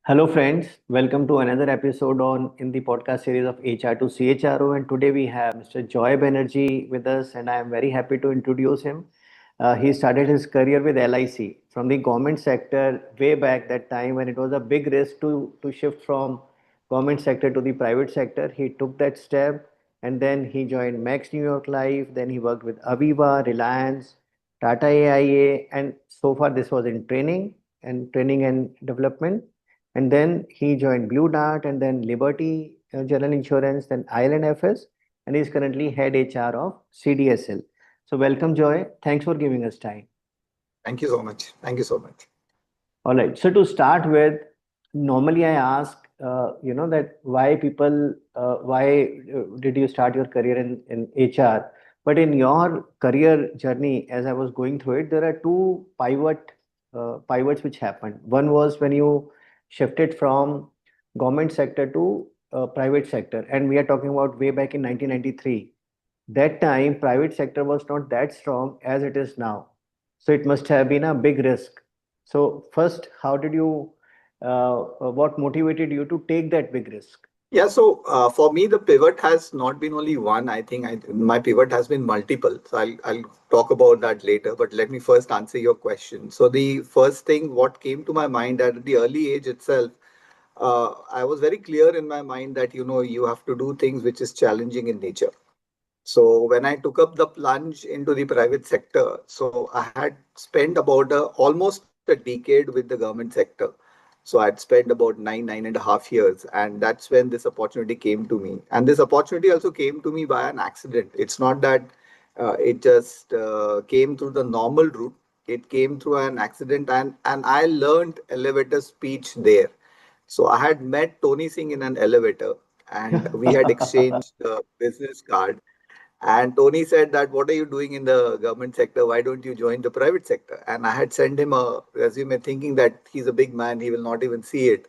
Hello, friends. Welcome to another episode on in the podcast series of HR to CHRO. And today we have Mr. Joy Banerjee with us, and I am very happy to introduce him. He started his career with LIC from the government sector way back that time when it was a big risk to shift from government sector to the private sector. He took that step, and then he joined Max New York Life. Then he worked with Aviva, Reliance, Tata AIA, and so far this was in training and development. And then he joined Blue Dart and then Liberty General Insurance, then Island FS, and he's currently head HR of CDSL. So welcome, Joy. Thanks for giving us time. Thank you so much. Thank you so much. All right. So to start with, normally I ask, that why did you start your career in HR? But in your career journey, as I was going through it, there are two pivots which happened. One was when you shifted from government sector to private sector, and we are talking about way back in 1993. That time, private sector was not that strong as it is now. So it must have been a big risk. So first, what motivated you to take that big risk? Yeah, so for me, the pivot has not been only one. My pivot has been multiple. So I'll talk about that later. But let me first answer your question. So the first thing, what came to my mind at the early age itself, I was very clear in my mind that you have to do things which is challenging in nature. So when I took up the plunge into the private sector, so I had spent about almost a decade with the government sector. So I'd spent about 9.5 years, and that's when this opportunity came to me. And this opportunity also came to me by an accident. It's not that it just came through the normal route. It came through an accident, and I learned elevator speech there. So I had met Tony Singh in an elevator, and we had exchanged the business card, and Tony said that, what are you doing in the government sector? Why don't you join the private sector? And I had sent him a resume thinking that he's a big man, he will not even see it.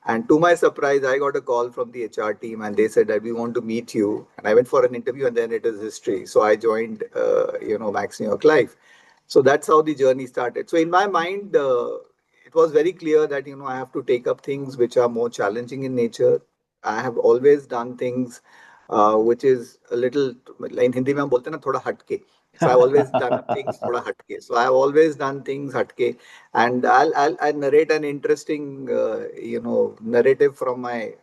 And to my surprise, I got a call from the HR team and they said that we want to meet you. And I went for an interview and then it is history. So I joined, Max New York Life. So that's how the journey started. So in my mind, it was very clear that, I have to take up things which are more challenging in nature. I have always done things which is a little, like in Hindi mein hum bolte na thoda hatke. So I've always done things thoda hatke. So I've always done things hatke, and I'll narrate an interesting narrative from my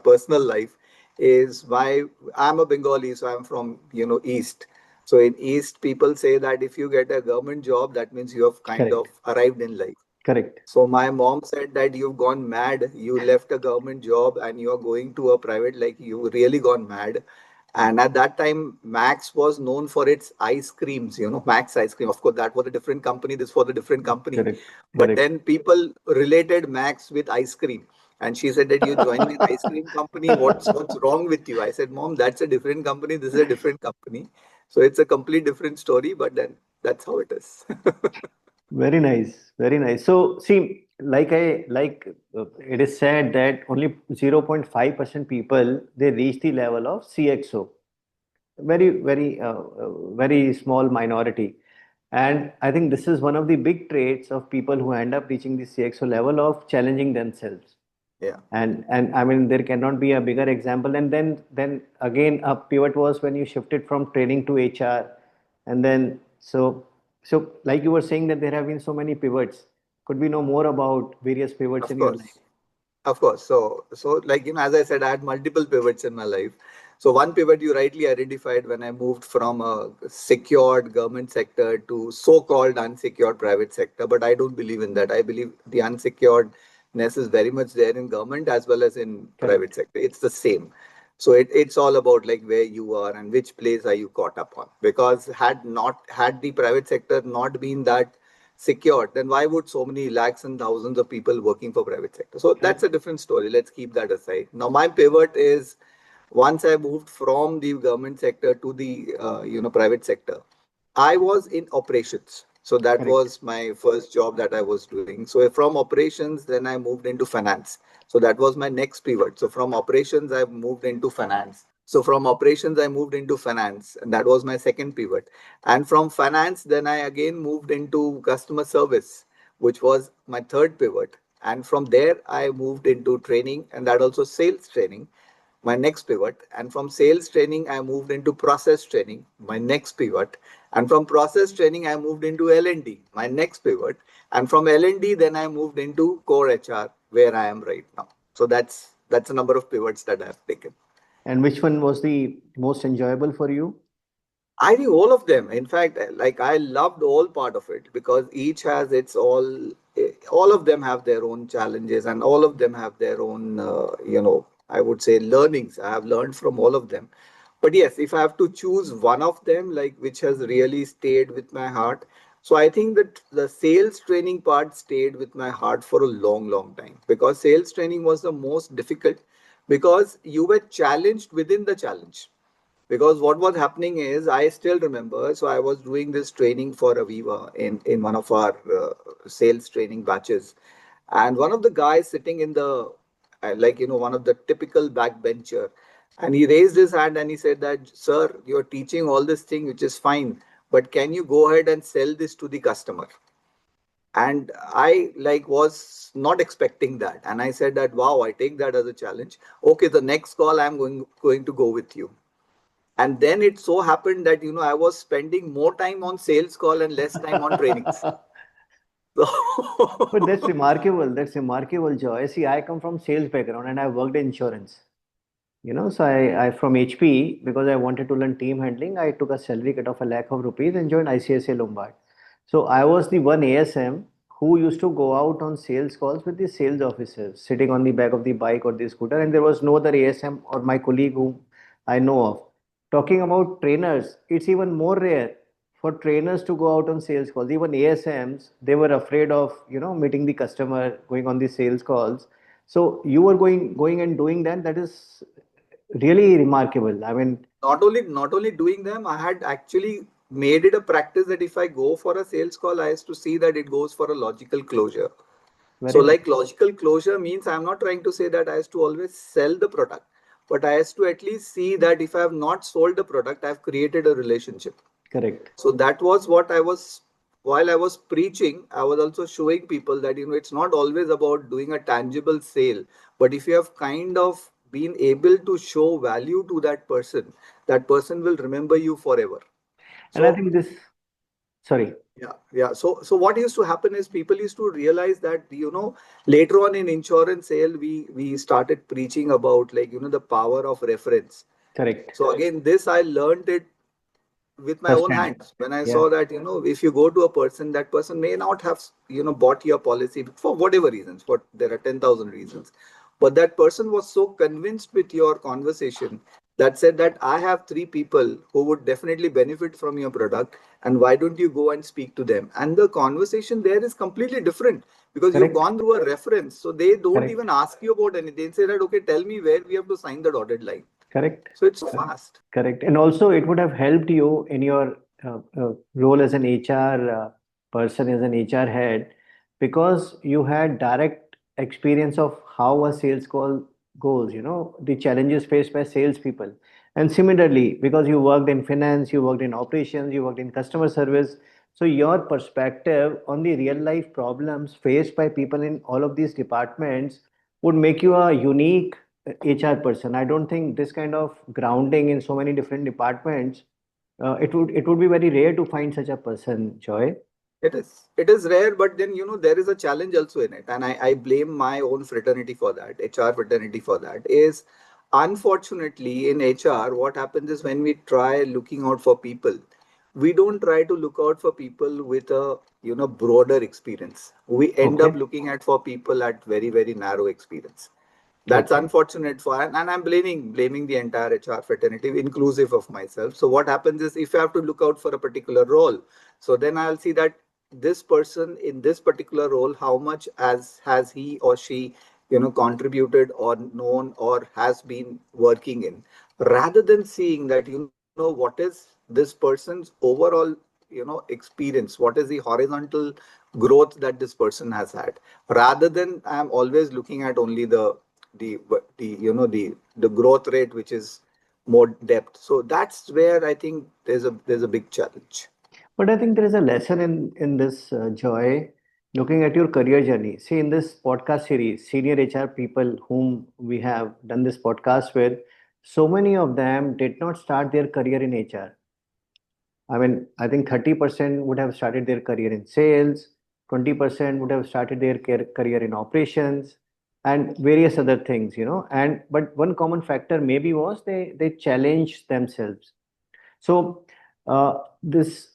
personal life. Is why I'm a Bengali, so I'm from East. So in East, people say that if you get a government job, that means you have kind of Correct. arrived in life. Correct. So my mom said that you've gone mad. You left a government job and you are going to a private, like you really gone mad. And at that time, Max was known for its ice creams, Max ice cream. Of course, that was a different company. This was a different company. Correct. But Correct. then people related Max with ice cream. And she said that you're joining an ice cream company. What's wrong with you? I said, Mom, that's a different company. This is a different company. So it's a complete different story, but then that's how it is. Very nice. Very nice. So see, it is said that only 0.5% people they reach the level of CXO. Very small minority. And I think this is one of the big traits of people who end up reaching the CXO level of challenging themselves. Yeah. And I mean there cannot be a bigger example. And then again a pivot was when you shifted from training to HR, and then so like you were saying that there have been so many pivots. Could we know more about various pivots Of in your life? course. Of course. So like, as I said, I had multiple pivots in my life. So one pivot you rightly identified when I moved from a secured government sector to so-called unsecured private sector. But I don't believe in that. I believe the unsecuredness is very much there in government as well as in private Correct. sector. It's the same. So it's all about like where you are and which place are you caught up on. Because had the private sector not been that secured, then why would so many lakhs and thousands of people working for private sector? So that's a different story. Let's keep that aside. Now my pivot is once I moved from the government sector to the private sector, I was in operations. So that Correct. was my first job that I was doing. So from operations, then I moved into finance. So that was my next pivot. So from operations, I moved into finance. So from operations, I moved into finance, and that was my second pivot. And from finance, then I again moved into customer service, which was my third pivot. And from there, I moved into training, and that also sales training, my next pivot. And from sales training, I moved into process training, my next pivot. And from process training, I moved into L&D, my next pivot. And from L&D, then I moved into core HR, where I am right now. So that's a number of pivots that I've taken. And which one was the most enjoyable for you? I think all of them. In fact, like I loved all part of it because each has its all of them have their own challenges and all of them have their own, I would say learnings. I have learned from all of them. But yes, if I have to choose one of them, like which has really stayed with my heart, so I think that the sales training part stayed with my heart for a long, long time because sales training was the most difficult because you were challenged within the challenge. Because what was happening is, I still remember, so I was doing this training for Aviva in one of our sales training batches. And one of the guys sitting in the, one of the typical backbencher, and he raised his hand and he said that, sir, you're teaching all this thing, which is fine, but can you go ahead and sell this to the customer? And I was not expecting that. And I said that, wow, I take that as a challenge. Okay, the next call I'm going to go with you. And then it so happened that I was spending more time on sales call and less time on trainings. But that's So remarkable. That's remarkable, Joy. See, I come from sales background and I worked in insurance. So I from HP, because I wanted to learn team handling, I took a salary cut of a lakh of rupees and joined ICICI Lombard. So I was the one ASM who used to go out on sales calls with the sales officers sitting on the back of the bike or the scooter, and there was no other ASM or my colleague whom I know of. Talking about trainers, it's even more rare for trainers to go out on sales calls. Even ASMs, they were afraid of meeting the customer, going on the sales calls. So you were going and doing that. That is really remarkable. I mean, not only doing them, I had actually made it a practice that if I go for a sales call, I used to see that it goes for a logical closure. So very like nice. logical closure means I'm not trying to say that I have to always sell the product, but I have to at least see that if I have not sold the product, I've created a relationship. Correct. So that was what I was, while I was preaching, I was also showing people that, it's not always about doing a tangible sale, but if you have kind of been able to show value to that person will remember you forever. And I So think this, sorry, yeah. So what used to happen is people used to realize that, later on in insurance sale, we started preaching about the power of reference. correct. So again, this I learned it with my First own hand. hands when I Yeah, saw that, if you go to a person, that person may not have bought your policy for whatever reasons, but there are 10,000 reasons, but that person was so convinced with your conversation that said that I have three people who would definitely benefit from your product, and why don't you go and speak to them? And the conversation there is completely different because you've correct, gone through a reference, so they don't correct, even ask you about anything. They say that, okay, tell me where we have to sign the dotted line. correct. So it's fast. Correct. And also, it would have helped you in your role as an HR person, as an HR head, because you had direct experience of how a sales call goes, the challenges faced by salespeople. And similarly, because you worked in finance, you worked in operations, you worked in customer service. So, your perspective on the real life problems faced by people in all of these departments would make you a unique HR person. I don't think this kind of grounding in so many different departments, it would be very rare to find such a person, Joy. It is rare, but then there is a challenge also in it, and I blame my own fraternity for that, HR fraternity for that. Is unfortunately in HR, what happens is when we try looking out for people, we don't try to look out for people with a broader experience. We end up Okay. looking at for people at very very narrow experience. That's Okay. unfortunate for, and I'm blaming the entire HR fraternity, inclusive of myself. So what happens is if I have to look out for a particular role, so then I'll see that this person in this particular role, how much as has he or she contributed or known or has been working in, rather than seeing that what is this person's overall experience, what is the horizontal growth that this person has had, rather than I'm always looking at only the the growth rate, which is more depth. So that's where I think there's a big challenge. But I think there is a lesson in this, Joy. looking at your career journey, see in this podcast series, senior HR people whom we have done this podcast with, so many of them did not start their career in HR. I mean, I think 30% would have started their career in sales, 20% would have started their career in operations, and various other things, And but one common factor maybe was they challenged themselves. So this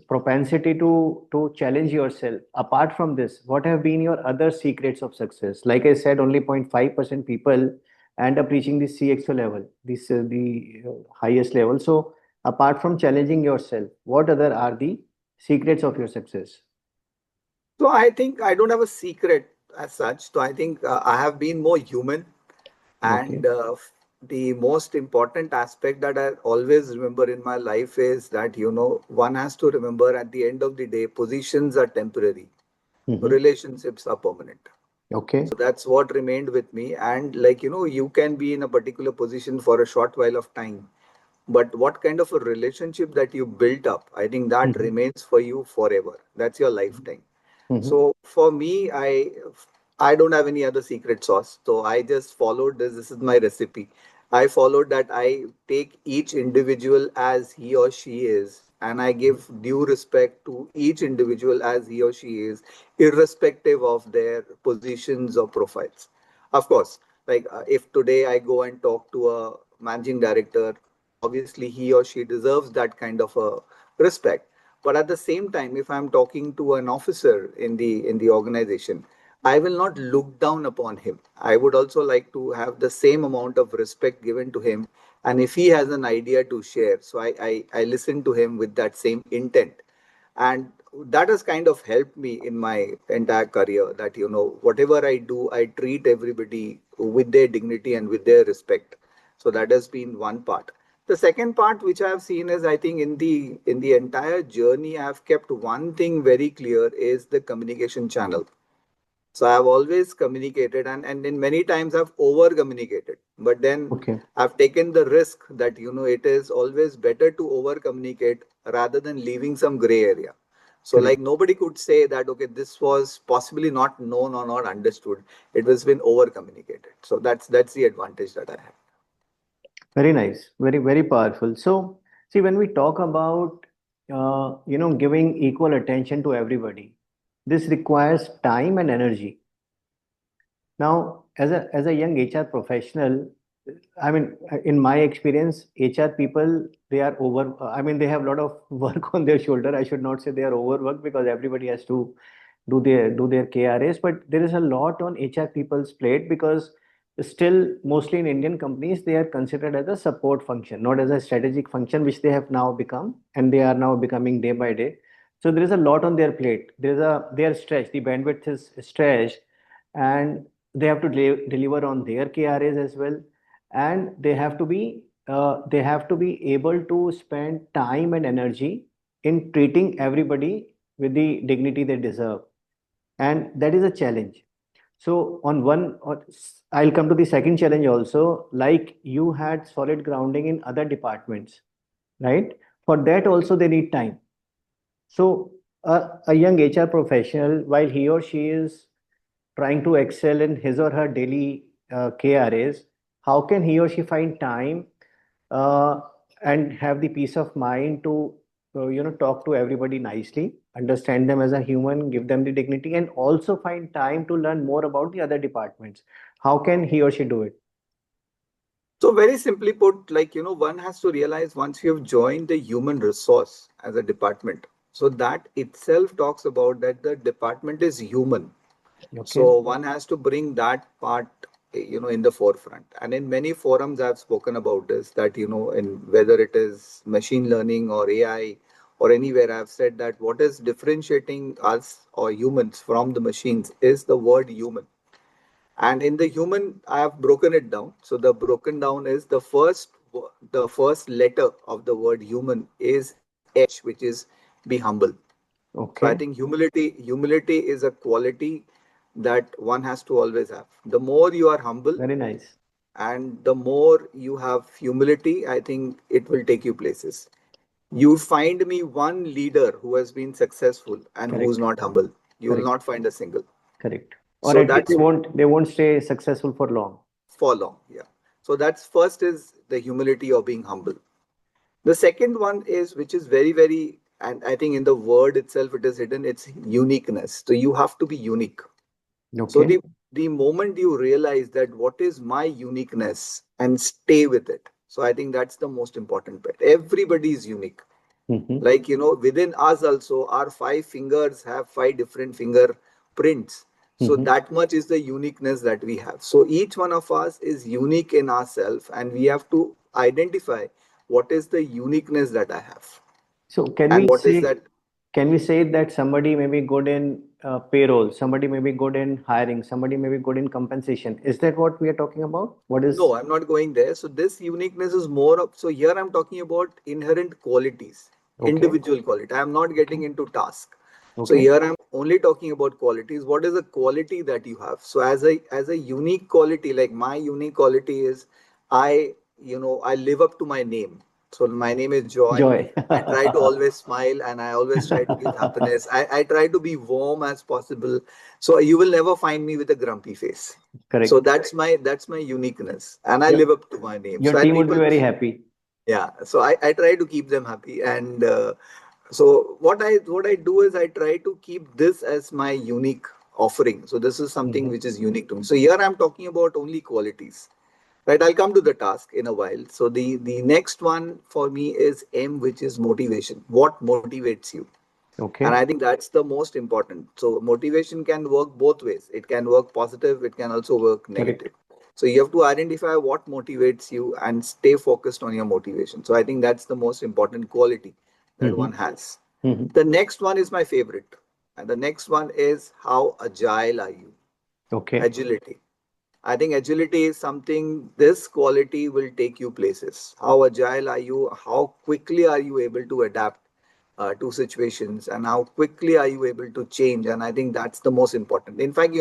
propensity to challenge yourself. Apart from this, what have been your other secrets of success? Like I said, only 0.5% people end up reaching the CXO level, this the highest level. So apart from challenging yourself, what other are the secrets of your success? So I think I don't have a secret as such. So I think I have been more human. Okay. And the most important aspect that I always remember in my life is that, one has to remember at the end of the day, positions are temporary, Hmm. relationships are permanent. Okay. So that's what remained with me. And like, you can be in a particular position for a short while of time, but what kind of a relationship that you built up, I think that Hmm. remains for you forever. That's your lifetime. Hmm. So for me, I don't have any other secret sauce. So I just followed this. This is my recipe. I followed that. I take each individual as he or she is, and I give due respect to each individual as he or she is, irrespective of their positions or profiles. Of course, like if today I go and talk to a managing director, obviously he or she deserves that kind of a respect. But at the same time, if I'm talking to an officer in the organization, I will not look down upon him. I would also like to have the same amount of respect given to him. And if he has an idea to share, so I listen to him with that same intent. And that has kind of helped me in my entire career, that whatever I do, I treat everybody with their dignity and with their respect. So that has been one part. The second part which I have seen is, I think in the entire journey, I have kept one thing very clear, is the communication channel. So I've always communicated, and in many times I've over communicated. But then Okay. I've taken the risk that, it is always better to over communicate rather than leaving some gray area. So like Correct. nobody could say that, okay, this was possibly not known or not understood. It was been over communicated. So that's the advantage that I have. Very nice. Very, very powerful. So, see, when we talk about, giving equal attention to everybody, this requires time and energy. Now, as a young HR professional, I mean, in my experience, HR people, they are over. I mean, they have a lot of work on their shoulder. I should not say they are overworked, because everybody has to do their KRAs. But there is a lot on HR people's plate, because still mostly in Indian companies they are considered as a support function, not as a strategic function, which they have now become, and they are now becoming day by day. So there is a lot on their plate. They are stretched. The bandwidth is stretched, and they have to deliver on their KRAs as well, and they have to be able to spend time and energy in treating everybody with the dignity they deserve, and that is a challenge. So I'll come to the second challenge also. Like, you had solid grounding in other departments, right? For that also they need time. So a young HR professional, while he or she is trying to excel in his or her daily KRAs, how can he or she find time uh, and have the peace of mind to talk to everybody nicely, understand them as a human, give them the dignity, and also find time to learn more about the other departments? How can he or she do it? So very simply put, like, one has to realize once you have joined the human resource as a department, so that itself talks about that the department is human. Okay. So one has to bring that part, in the forefront. And in many forums, I've spoken about this, that, in whether it is machine learning or AI or anywhere, I've said that what is differentiating us or humans from the machines is the word human. And in the human, I have broken it down. So the broken down is the first letter of the word human is H, which is be humble. So I Okay. think humility is a quality that one has to always have. The more you are humble Very nice. and the more you have humility, I think it will take you places. You find me one leader who has been successful and who's Correct. not humble. You will Correct. not find a single. Correct. Or So at least that's they won't stay successful for long. for long. Yeah. So that's first is the humility of being humble. The second one is, which is very, very, and I think in the word itself it is hidden, it's uniqueness. So you have to be unique. So Okay. the moment you realize that what is my uniqueness and stay with it. So I think that's the most important bit. Everybody is unique. Mm-hmm. Like, within us also, our five fingers have five different finger prints. So Mm-hmm. that much is the uniqueness that we have. So each one of us is unique in ourselves, and we have to identify what is the uniqueness that I have So and what is that. can we say that somebody may be good in payroll, somebody may be good in hiring, somebody may be good in compensation? Is that what we are talking about? What is No, I'm not going there. So this uniqueness is more of, so here I'm talking about inherent qualities, okay? individual quality. I'm not Okay. getting into task. So Okay. here I'm only talking about qualities. What is the quality that you have? So as a unique quality, like my unique quality is I live up to my name. So my name is Joy. Joy. I try to always smile and I always try to give happiness. I try to be warm as possible. So you will never find me with a grumpy face. So Correct. that's my uniqueness, and I Your live up to my name. your So and team would be people, very happy. yeah. So I try to keep them happy, and so what I do is I try to keep this as my unique offering. So this is something Mm-hmm. which is unique to me. So here I'm talking about only qualities, right? I'll come to the task in a while. So the next one for me is M, which is motivation. What motivates you? And I Okay. think that's the most important. So motivation can work both ways. It can work positive, it can also work Correct. negative. So you have to identify what motivates you and stay focused on your motivation. So I think that's the most important quality that Mm-hmm. one has. Mm-hmm. The next one is my favorite. And the next one is, how agile are you? Okay. Agility. I think agility is something, this quality will take you places. How agile are you? How quickly are you able to adapt to situations, and how quickly are you able to change? And I think that's the most important. In fact,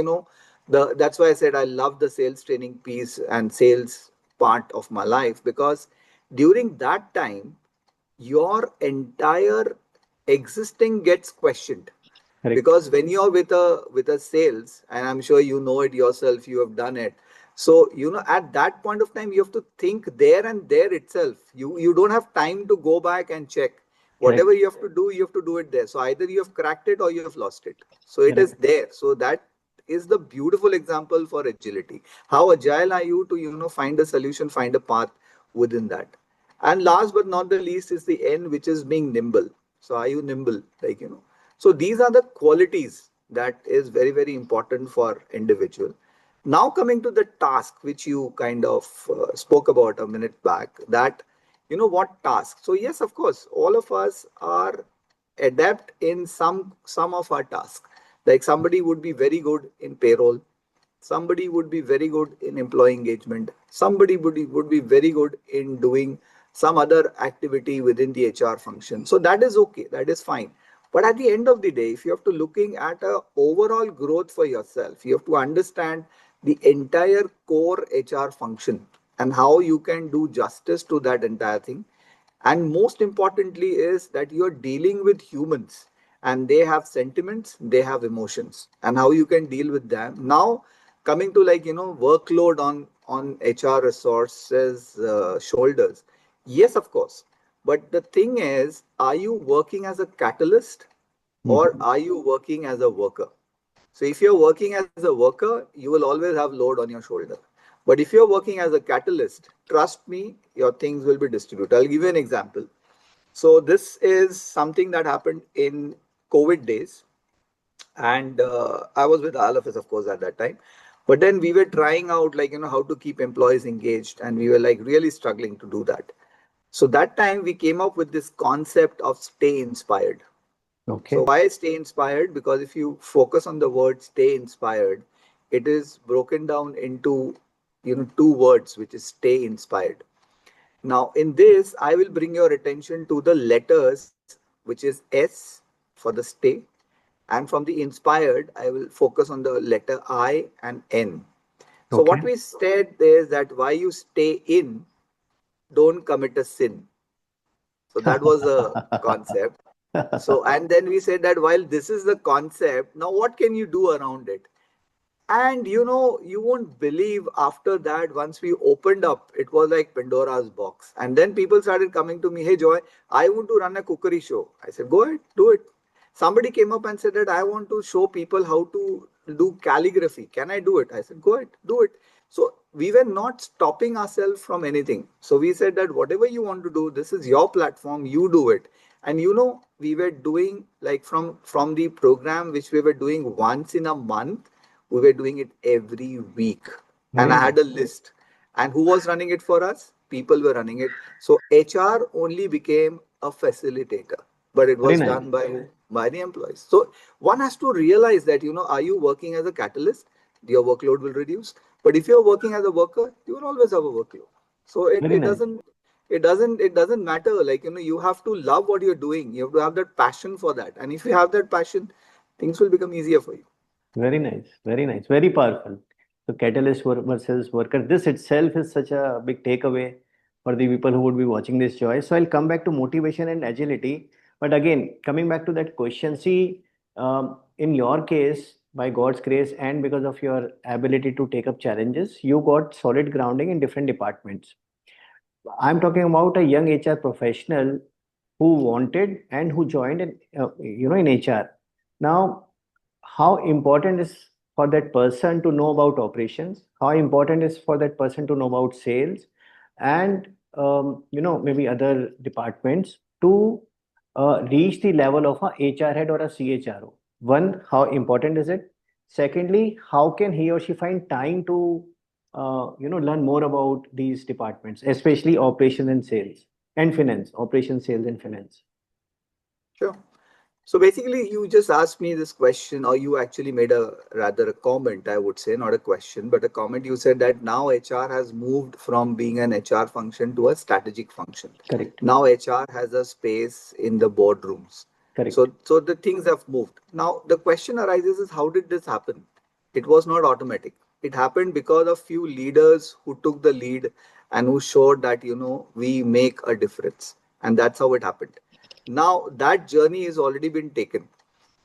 that's why I said I love the sales training piece and sales part of my life, because during that time, your entire existing gets questioned. Correct. Because when you're with a sales, and I'm sure you know it yourself, you have done it. So at that point of time, you have to think there and there itself. You don't have time to go back and check. Whatever Correct. you have to do it there. So either you have cracked it or you have lost it. So it is Correct. there. So that is the beautiful example for agility. How agile are you to find a solution, find a path within that? And last but not the least is the N, which is being nimble. So are you nimble? So these are the qualities that is very, very important for individual. Now coming to the task, which you kind of spoke about a minute back, that what task. So yes, of course, all of us are adept in some of our tasks. Like somebody would be very good in payroll, somebody would be very good in employee engagement, somebody would be very good in doing some other activity within the HR function. So that is okay, that is fine. But at the end of the day, if you have to looking at a overall growth for yourself, you have to understand the entire core HR function and how you can do justice to that entire thing. And most importantly is that you're dealing with humans, and they have sentiments, they have emotions, and how you can deal with them. Now coming to workload on HR resources shoulders. Yes, of course. But the thing is, are you working as a catalyst or Mm-hmm. are you working as a worker? So if you're working as a worker, you will always have load on your shoulder. But if you're working as a catalyst, trust me, your things will be distributed. I'll give you an example. So this is something that happened in COVID days, and I was with Alofis, of course, at that time. But then we were trying out how to keep employees engaged, and we were really struggling to do that. So that time we came up with this concept of stay inspired. So Okay. why stay inspired? Because if you focus on the word stay inspired, it is broken down into two words, which is stay inspired. Now in this, I will bring your attention to the letters, which is S for the stay, and from the inspired, I will focus on the letter I and N. So what Okay. we said is that why you stay in, don't commit a sin. So that was a concept. So, and then we said that while this is the concept, now what can you do around it? And you won't believe after that, once we opened up, it was like Pandora's box. And then people started coming to me, hey, Joy, I want to run a cookery show. I said, go ahead, do it. Somebody came up and said that I want to show people how to do calligraphy. Can I do it? I said, go ahead, do it. So we were not stopping ourselves from anything. So we said that whatever you want to do, this is your platform, you do it. And we were doing like from the program which we were doing once in a month, we were doing it every week. And Very I nice. had a list. And who was running it for us? People were running it. So HR only became a facilitator, but it Very was nice. done by the employees. So one has to realize that, are you working as a catalyst? Your workload will reduce. But if you're working as a worker, you will always have a workload. So it, Very it nice. doesn't it doesn't matter. Like, you have to love what you're doing. You have to have that passion for that. And if you have that passion, things will become easier for you. Very nice. Very nice. Very powerful. So catalyst versus worker. This itself is such a big takeaway for the people who would be watching this, Joy. So I'll come back to motivation and agility. But again, coming back to that question, see, in your case, by God's grace and because of your ability to take up challenges, you got solid grounding in different departments. I'm talking about a young HR professional who wanted and who joined in HR. Now, how important is for that person to know about operations? How important is for that person to know about sales and maybe other departments to reach the level of a HR head or a CHRO? One, how important is it? Secondly, how can he or she find time to learn more about these departments, especially operations and sales and finance, operations, sales, and finance. Sure. So basically, you just asked me this question, or you actually made a rather a comment, I would say, not a question, but a comment. You said that now HR has moved from being an HR function to a strategic function. Correct. Now HR has a space in the boardrooms. Correct. So the things have moved. Now the question arises is, how did this happen? It was not automatic. It happened because of few leaders who took the lead and who showed that, we make a difference. And that's how it happened. Now that journey has already been taken.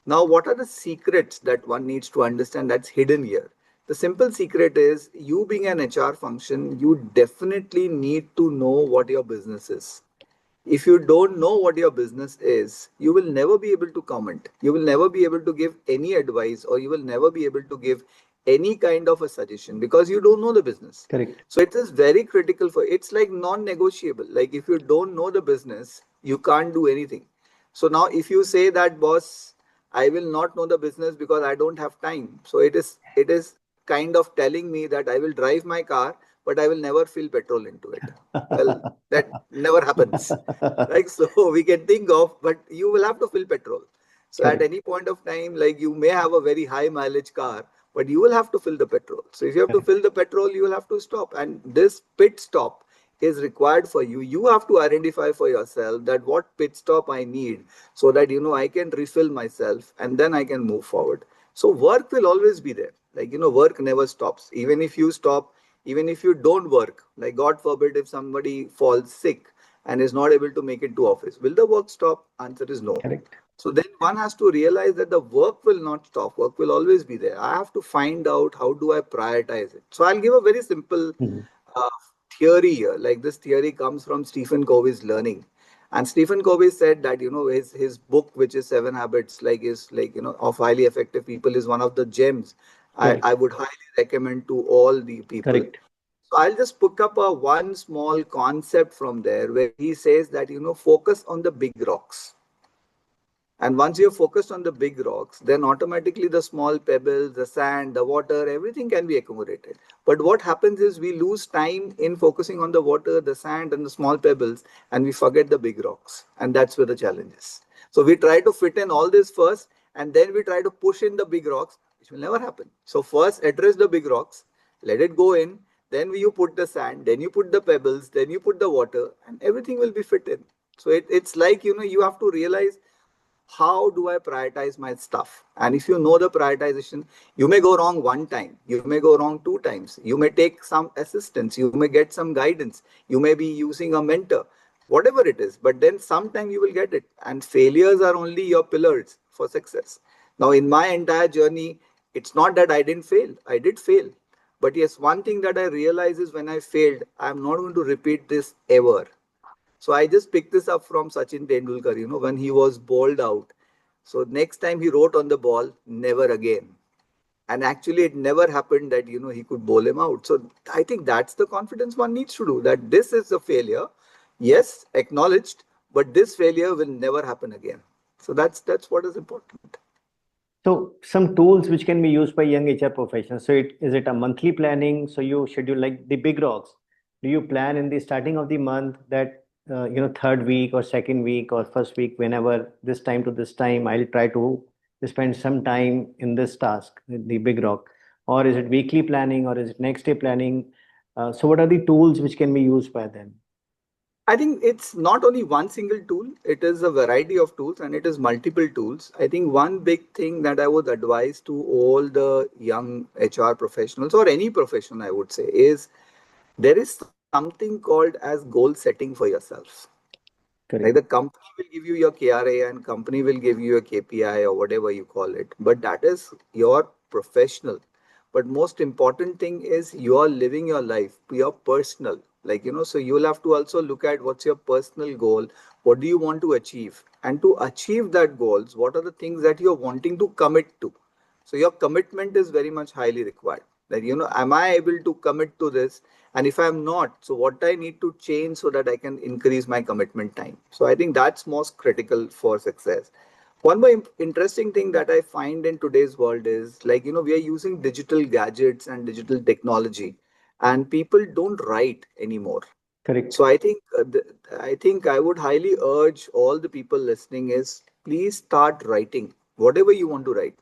Now, what are the secrets that one needs to understand that's hidden here? The simple secret is, you being an HR function, you definitely need to know what your business is. If you don't know what your business is, you will never be able to comment. You will never be able to give any advice, or you will never be able to give any kind of a suggestion, because you don't know the business. Correct. So it is very critical it's like non-negotiable. Like, if you don't know the business, you can't do anything. So now if you say that, boss, I will not know the business because I don't have time. So it is kind of telling me that I will drive my car, but I will never fill petrol into it. Well, that never happens. Like, so we can think of, but you will have to fill petrol. So at Correct. any point of time, like, you may have a very high mileage car, but you will have to fill the petrol. So if you have to Correct. fill the petrol, you will have to stop. And this pit stop is required for you. You have to identify for yourself that what pit stop I need, so that, I can refill myself and then I can move forward. So work will always be there. Like, work never stops. Even if you stop, even if you don't work, like, God forbid, if somebody falls sick and is not able to make it to office, will the work stop? Answer is no. Correct. So then one has to realize that the work will not stop. Work will always be there. I have to find out, how do I prioritize it. So I'll give a very simple Mhm. uh, theory here. Like, this theory comes from Stephen Covey's learning. And Stephen Covey said that, his book, which is Seven Habits, like, is like, of highly effective people, is one of the gems I Correct. would highly recommend to all the people. Correct. So I'll just pick up a one small concept from there, where he says that, focus on the big rocks. And once you're focused on the big rocks, then automatically the small pebbles, the sand, the water, everything can be accommodated. But what happens is, we lose time in focusing on the water, the sand, and the small pebbles, and we forget the big rocks. And that's where the challenge is. So we try to fit in all this first, and then we try to push in the big rocks, which will never happen. So first address the big rocks, let it go in, then you put the sand, then you put the pebbles, then you put the water, and everything will be fit in. So it's like, you have to realize, how do I prioritize my stuff? And if you know the prioritization, you may go wrong one time, you may go wrong two times, you may take some assistance, you may get some guidance, you may be using a mentor. whatever it is, but then sometime you will get it. And failures are only your pillars for success. Now, in my entire journey, it's not that I didn't fail, I did fail. But yes, one thing that I realize is when I failed, I'm not going to repeat this ever. So I just picked this up from Sachin Tendulkar, when he was bowled out. So next time he wrote on the ball, never again. And actually, it never happened that, he could bowl him out. So I think that's the confidence one needs to do, that this is a failure. Yes, acknowledged, but this failure will never happen again. So that's what is important. So some tools which can be used by young HR professionals. So is it a monthly planning? So you schedule like the big rocks. Do you plan in the starting of the month that third week or second week or first week, whenever this time to this time, I'll try to spend some time in this task, the big rock, or is it weekly planning or is it next day planning? So what are the tools which can be used by them? I think it's not only one single tool, it is a variety of tools and it is multiple tools. I think one big thing that I would advise to all the young HR professionals or any profession, I would say, is there is something called as goal setting for yourself. Like the Correct. company will give you your KRA and company will give you a KPI or whatever you call it. But that is your professional. But most important thing is you are living your life, your personal. So you'll have to also look at what's your personal goal. What do you want to achieve? And to achieve that goals, what are the things that you're wanting to commit to? So your commitment is very much highly required. That, am I able to commit to this? And if I'm not, so what I need to change so that I can increase my commitment time. So I think that's most critical for success. One more interesting thing that I find in today's world is we are using digital gadgets and digital technology, and people don't write anymore. Correct. So I think I would highly urge all the people listening is please start writing whatever you want to write.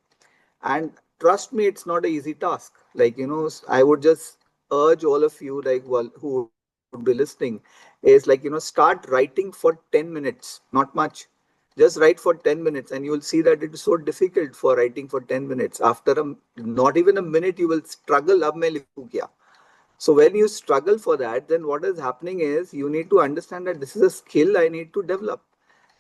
And trust me, it's not an easy task. I would just urge all of you, well, who would be listening, is start writing for 10 minutes, not much. Just write for 10 minutes, and you will see that it is so difficult for writing for 10 minutes. After not even a minute, you will struggle. Ab main likhu kya? So when you struggle for that, then what is happening is you need to understand that this is a skill I need to develop.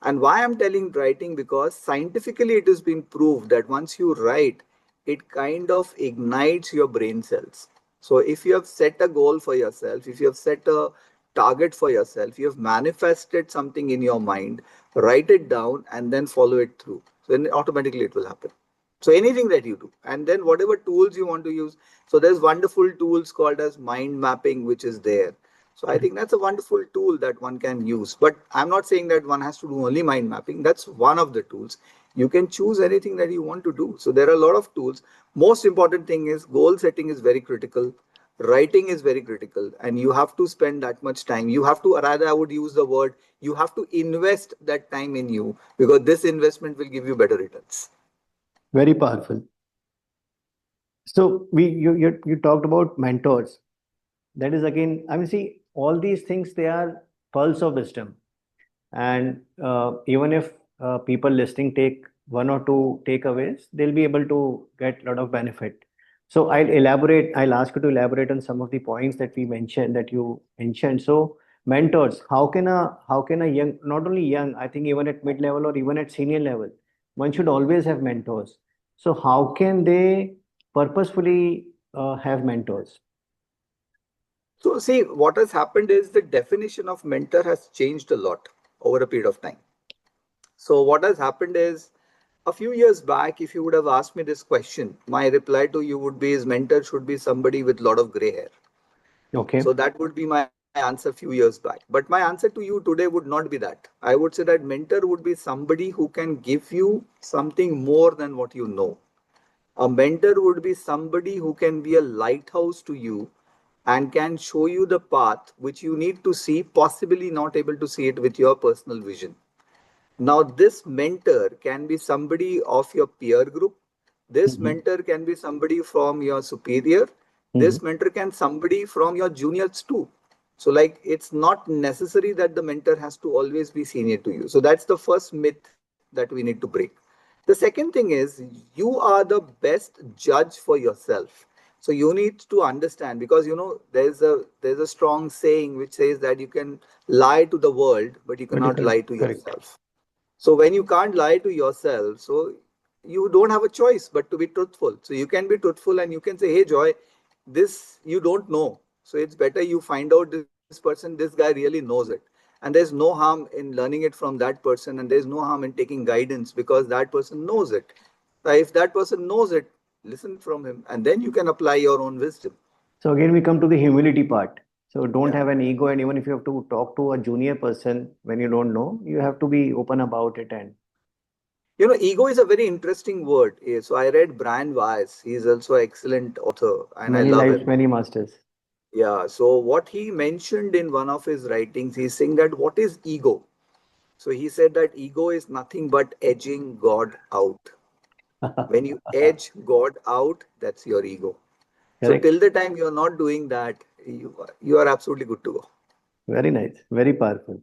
And why I'm telling writing, because scientifically it has been proved that once you write, it kind of ignites your brain cells. So if you have set a goal for yourself, if you have set a target for yourself, you have manifested something in your mind, write it down and then follow it through. So then automatically it will happen. So anything that you do, and then whatever tools you want to use. So there's wonderful tools called as mind mapping, which is there. So I think that's a wonderful tool that one can use. But I'm not saying that one has to do only mind mapping. That's one of the tools. You can choose anything that you want to do. So there are a lot of tools. Most important thing is goal setting is very critical. Writing is very critical, and you have to spend that much time. You have to, rather, I would use the word, you have to invest that time in you, because this investment will give you better returns. Very powerful. So you talked about mentors. That is again, I mean, see, all these things, they are pearls of wisdom. And even if people listening take one or two takeaways, they'll be able to get a lot of benefit. So I'll ask you to elaborate on some of the points that you mentioned. So mentors, how can a young, not only young, I think even at mid level or even at senior level, one should always have mentors. So how can they purposefully have mentors? So, see, what has happened is the definition of mentor has changed a lot over a period of time. So, what has happened is a few years back, if you would have asked me this question, my reply to you would be: his mentor should be somebody with a lot of gray hair. Okay. So, that would be my answer a few years back. But my answer to you today would not be that. I would say that mentor would be somebody who can give you something more than what you know. A mentor would be somebody who can be a lighthouse to you and can show you the path which you need to see, possibly not able to see it with your personal vision. Now, this mentor can be somebody of your peer group. This Hmm. mentor can be somebody from your superior. Hmm. This mentor can somebody from your juniors too. So, it's not necessary that the mentor has to always be senior to you. So that's the first myth that we need to break. The second thing is you are the best judge for yourself. So you need to understand, because there's a strong saying which says that you can lie to the world, but you But you cannot can, lie to correct. yourself. So when you can't lie to yourself, so you don't have a choice but to be truthful. So you can be truthful and you can say, hey Joy, this you don't know. So it's better you find out this person, this guy really knows it. And there's no harm in learning it from that person, and there's no harm in taking guidance because that person knows it. If that person knows it, listen from him, and then you can apply your own wisdom. So again, we come to the humility part. So don't Yeah. have an ego, and even if you have to talk to a junior person when you don't know, you have to be open about it. And Ego is a very interesting word. So I read Brian Weiss. He's also an excellent author, and I many love lives, him. many masters. Yeah. So what he mentioned in one of his writings, he's saying that what is ego? So he said that ego is nothing but edging God out. When you edge God out, that's your ego. So Correct. till the time you're not doing that, you are absolutely good to go. Very nice. Very powerful.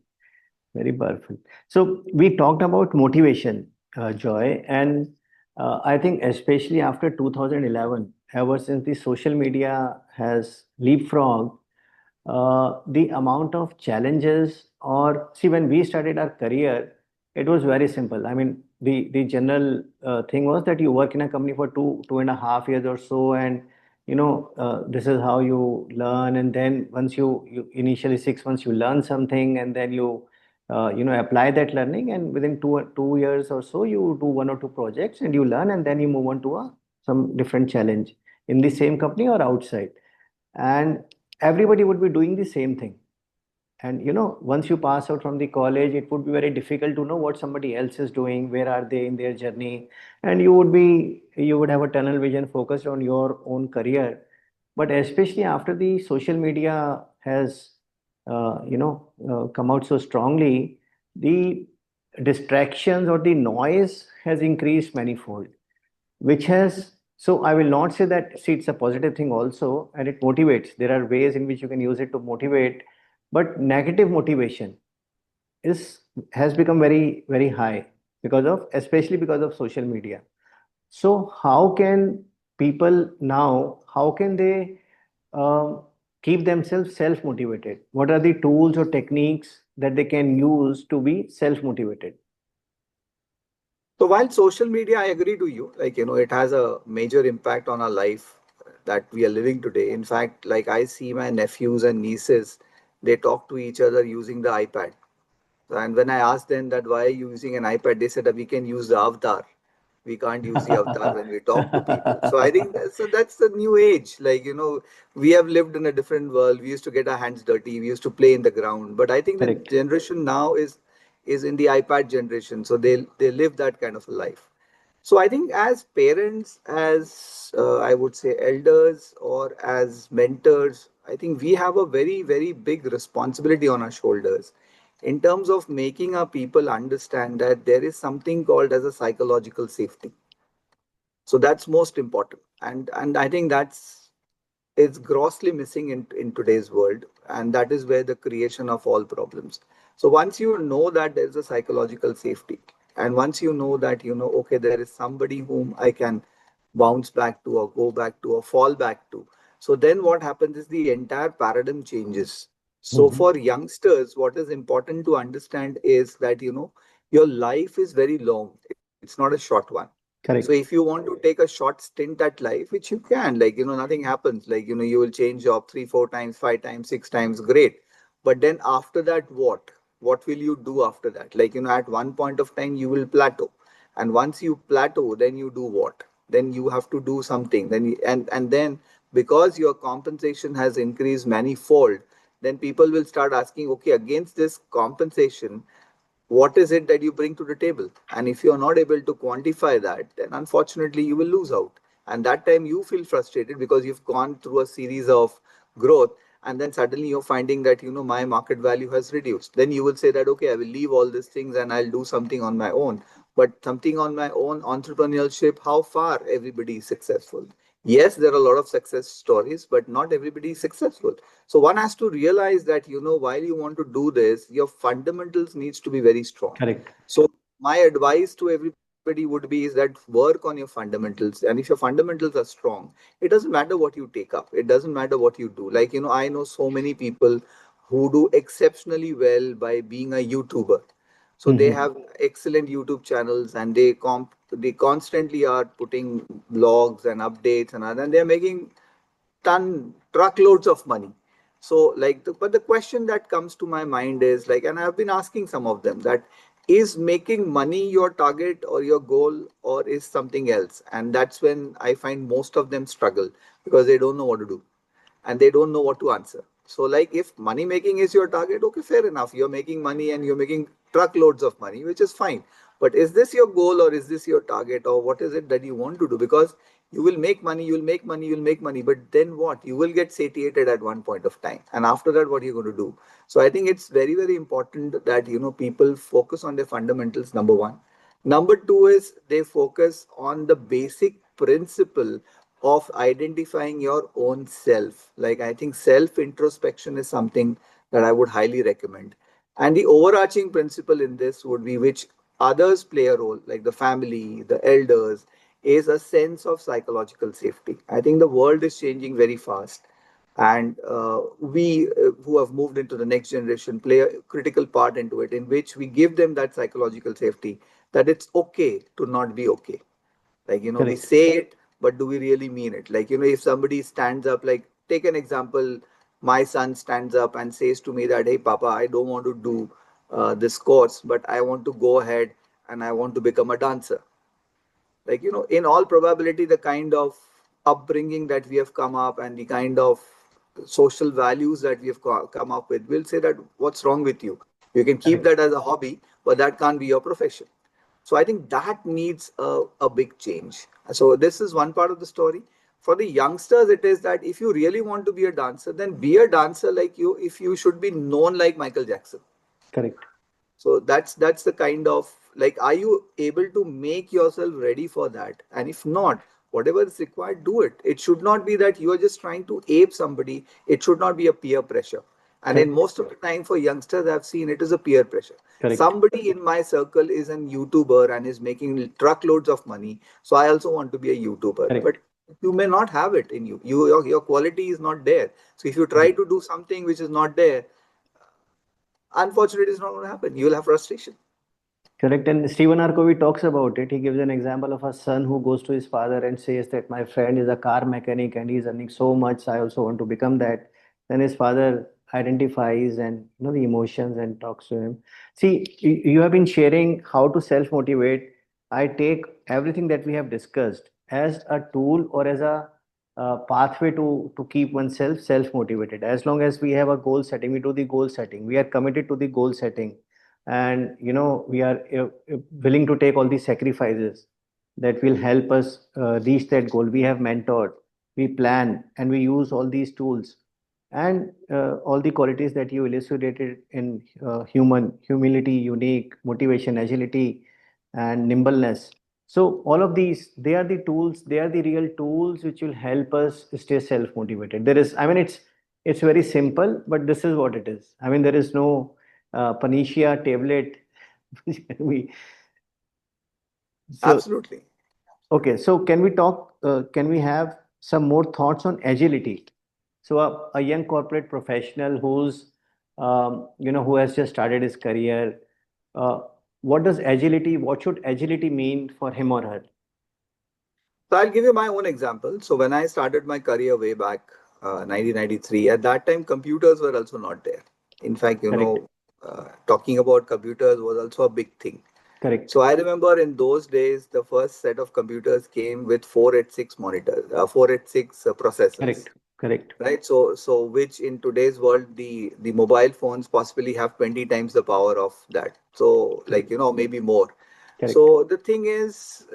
Very powerful. So we talked about motivation, Joy, and I think especially after 2011, ever since the social media has leapfrogged, the amount of challenges, or see, when we started our career, it was very simple. I mean, the general thing was that you work in a company for 2.5 years or so, and this is how you learn. And then once you initially 6 months you learn something, and then you apply that learning, and within 2 years or so you do one or two projects and you learn, and then you move on to some different challenge in the same company or outside, and everybody would be doing the same thing. And once you pass out from the college, it would be very difficult to know what somebody else is doing, where are they in their journey, and you would have a tunnel vision focused on your own career. But especially after the social media has come out so strongly, the distractions or the noise has increased manifold, which has, so I will not say that, see, it's a positive thing also, and it motivates. There are ways in which you can use it to motivate, but negative motivation is has become very, very high, because of, especially because of social media. So how can people now, how can they um, keep themselves self motivated? What are the tools or techniques that they can use to be self motivated? So while social media, I agree to you, it has a major impact on our life that we are living today. In fact, like I see my nephews and nieces, they talk to each other using the iPad. And when I asked them that why are you using an iPad, they said that we can use the avatar. We can't use the avatar when we talk to people. So I think that's the new age. We have lived in a different world. We used to get our hands dirty. We used to play in the ground. But I think the Correct. generation now is in the iPad generation. So they live that kind of a life. So I think as parents, as I would say elders or as mentors, I think we have a very, very big responsibility on our shoulders in terms of making our people understand that there is something called as a psychological safety. So that's most important. And I think it's grossly missing in today's world. And that is where the creation of all problems. So once you know that there's a psychological safety, and once you know that, okay, there is somebody whom I can bounce back to or go back to or fall back to. So then what happens is the entire paradigm changes. So Mhm. for youngsters, what is important to understand is that, your life is very long. It's not a short one. So if Correct. you want to take a short stint at life, which you can, nothing happens. You will change job three, four times, five times, six times, great. But then after that, what? What will you do after that? At one point of time, you will plateau. And once you plateau, then you do what? Then you have to do something. And then because your compensation has increased manifold, then people will start asking, okay, against this compensation, what is it that you bring to the table? And if you're not able to quantify that, then unfortunately you will lose out. And that time you feel frustrated because you've gone through a series of growth, and then suddenly you're finding that my market value has reduced. Then you will say that, okay, I will leave all these things and I'll do something on my own. But something on my own, entrepreneurship, how far everybody is successful? Yes, there are a lot of success stories, but not everybody is successful. So one has to realize that, while you want to do this, your fundamentals needs to be very strong. Correct. So my advice to everybody everybody would be is that work on your fundamentals. And if your fundamentals are strong, it doesn't matter what you take up. It doesn't matter what you do. Like, I know so many people who do exceptionally well by being a YouTuber. So they Hmm. have excellent YouTube channels, and they constantly are putting blogs and updates and they're making truckloads of money. So like but the question that comes to my mind is like, and I've been asking some of them that, is making money your target or your goal, or is something else? And that's when I find most of them struggle, because they don't know what to do and they don't know what to answer. So, like, if money making is your target, okay, fair enough. You're making money and you're making truckloads of money, which is fine. But is this your goal, or is this your target, or what is it that you want to do? Because you will make money, you'll make money, you'll make money, but then what? You will get satiated at one point of time. And after that, what are you going to do? So, I think it's very, very important that, people focus on their fundamentals, number one. Number two is they focus on the basic principle of identifying your own self. Like, I think self introspection is something that I would highly recommend. And the overarching principle in this would be, which others play a role, like the family, the elders, is a sense of psychological safety. I think the world is changing very fast. And we who have moved into the next generation play a critical part into it, in which we give them that psychological safety, that it's okay to not be okay. Like, we Correct. say it, but do we really mean it? Like, if somebody stands up, like, take an example, my son stands up and says to me that, hey, Papa, I don't want to do this course, but I want to go ahead and I want to become a dancer. Like, in all probability, the kind of upbringing that we have come up and the kind of social values that we have come up with will say that, what's wrong with you? You can keep Correct. that as a hobby, but that can't be your profession. So I think that needs a big change. So this is one part of the story. For the youngsters, it is that if you really want to be a dancer, then be a dancer like you. If you should be known like Michael Jackson, Correct. so that's the kind of, like, are you able to make yourself ready for that? And if not, whatever is required, do it. It should not be that you are just trying to ape somebody. It should not be a peer pressure. And in Correct. most of the time for youngsters, I've seen it is a peer pressure. Correct. Somebody in my circle is an YouTuber and is making truckloads of money, so I also want to be a YouTuber. But Correct. you may not have it in you. Your quality is not there. So if you try Correct. to do something which is not there, unfortunately, it's not going to happen. You will have frustration. Correct. And Stephen R. Covey talks about it. He gives an example of a son who goes to his father and says that my friend is a car mechanic and he's earning so much. I also want to become that. Then his father identifies and the emotions and talks to him. See, you have been sharing how to self motivate. I take everything that we have discussed as a tool or as a pathway to keep oneself self motivated. As long as we have a goal setting, we do the goal setting. We are committed to the goal setting, and we are willing to take all these sacrifices that will help us reach that goal. We have mentored, we plan, and we use all these tools and all the qualities that you illustrated in human humility, unique motivation, agility, and nimbleness. So all of these, they are the tools, they are the real tools which will help us stay self motivated. There is, I mean, it's very simple, but this is what it is. I mean, there is no panacea tablet. we so Absolutely. okay. So can we talk? Can we have some more thoughts on agility? So a young corporate professional who's who has just started his career. Uh, what does agility? What should agility mean for him or her? So I'll give you my own example. So when I started my career way back, 1993, at that time computers were also not there. In fact, Correct. talking about computers was also a big thing. Correct. So I remember in those days, the first set of computers came with 486 monitors, 486 processors, Correct. Correct. right? So which in today's world, the mobile phones possibly have 20 times the power of that. So, like, Correct. maybe more. Correct. So the thing is,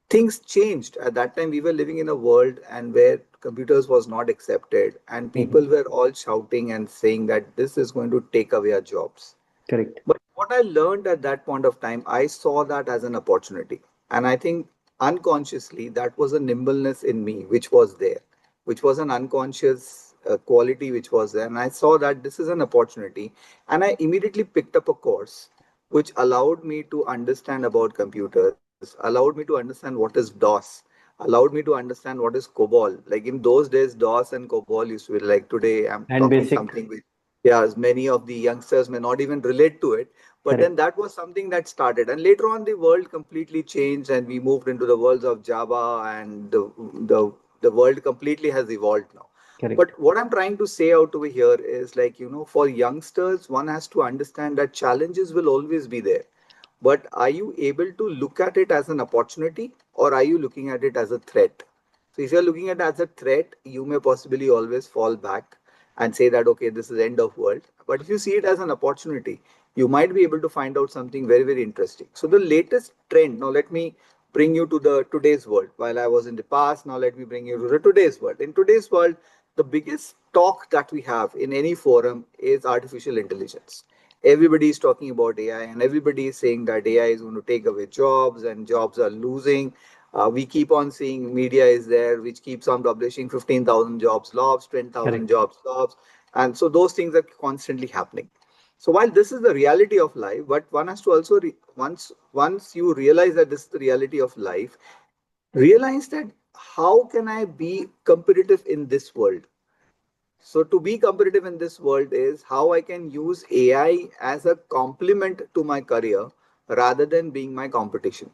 things changed. At that time, we were living in a world and where computers was not accepted, and people Mhm. were all shouting and saying that this is going to take away our jobs. Correct. But what I learned at that point of time, I saw that as an opportunity. And I think unconsciously, that was a nimbleness in me, which was there, which was an unconscious quality which was there. And I saw that this is an opportunity. And I immediately picked up a course which allowed me to understand about computers. computers, allowed me to understand what is DOS, allowed me to understand what is COBOL. Like in those days, DOS and COBOL used to be like today. I'm And talking basic. something which, yeah, as many of the youngsters may not even relate to it. But then Correct. that was something that started, and later on, the world completely changed, and we moved into the worlds of Java, and the world completely has evolved now. Correct. But what I'm trying to say out over here is like, for youngsters, one has to understand that challenges will always be there. But are you able to look at it as an opportunity, or are you looking at it as a threat? So if you're looking at it as a threat, you may possibly always fall back and say that, okay, this is end of world. But if you see it as an opportunity, you might be able to find out something very, very interesting. So the latest trend, now let me bring you to the today's world. While I was in the past, now let me bring you to the today's world. In today's world, the biggest talk that we have in any forum is artificial intelligence. Everybody is talking about AI, and everybody is saying that AI is going to take away jobs and jobs are losing. We keep on seeing media is there, which keeps on publishing 15,000 jobs lost, 10,000 Correct. jobs lost. And so those things are constantly happening. So while this is the reality of life, but one has to also, once you realize that this is the reality of life, realize that how can I be competitive in this world? So to be competitive in this world is how I can use AI as a complement to my career rather than being my competition.